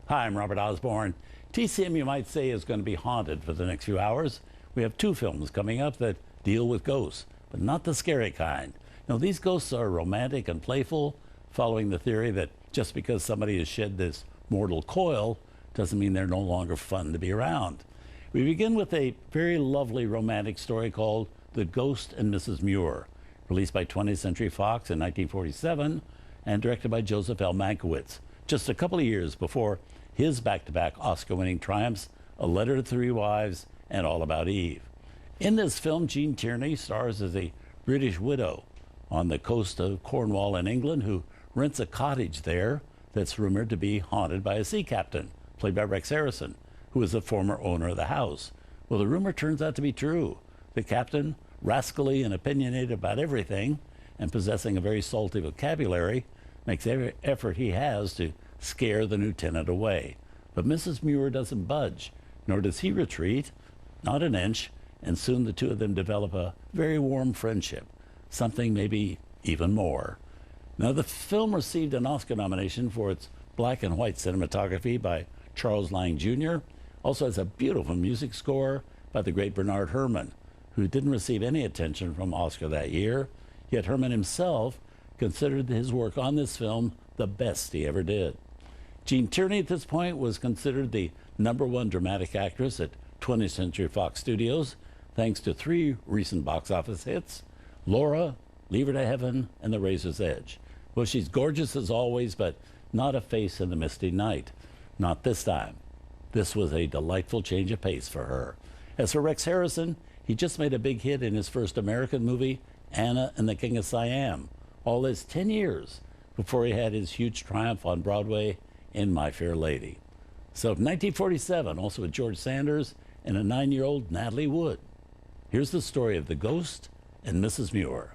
Hi, I'm Robert Osborne. TCM, you might say, is going to be haunted for the next few hours. We have two films coming up that deal with ghosts, but not the scary kind. No, these ghosts are romantic and playful, following the theory that just because somebody has shed this mortal coil doesn't mean they're no longer fun to be around. We begin with a very lovely romantic story called The Ghost and Mrs. Muir, released by 20th Century Fox in 1947 and directed by Joseph L. Mankiewicz, just a couple of years before his back-to-back Oscar-winning triumphs, A Letter to Three Wives and All About Eve. In this film, Gene Tierney stars as a British widow on the coast of Cornwall in England who rents a cottage there that's rumored to be haunted by a sea captain, played by Rex Harrison, who is the former owner of the house. Well, the rumor turns out to be true. The captain, rascally and opinionated about everything and possessing a very salty vocabulary, makes every effort he has to scare the new tenant away. But Mrs. Muir doesn't budge, nor does he retreat, not an inch, and soon the two of them develop a very warm friendship, something maybe even more. Now, the film received an Oscar nomination for its black and white cinematography by Charles Lang Jr., also has a beautiful music score by the great Bernard Herrmann, who didn't receive any attention from Oscar that year, yet Herrmann himself considered his work on this film the best he ever did. Gene Tierney at this point was considered the #1 dramatic actress at 20th Century Fox Studios, thanks to 3 recent box office hits, Laura, Leave Her to Heaven, and The Razor's Edge. Well, she's gorgeous as always, but not a face in the misty night. Not this time. This was a delightful change of pace for her. As for Rex Harrison, he just made a big hit in his first American movie, Anna and the King of Siam. All this 10 years before he had his huge triumph on Broadway in My Fair Lady. So 1947, also with George Sanders and a 9-year-old Natalie Wood. Here's the story of The Ghost and Mrs. Muir.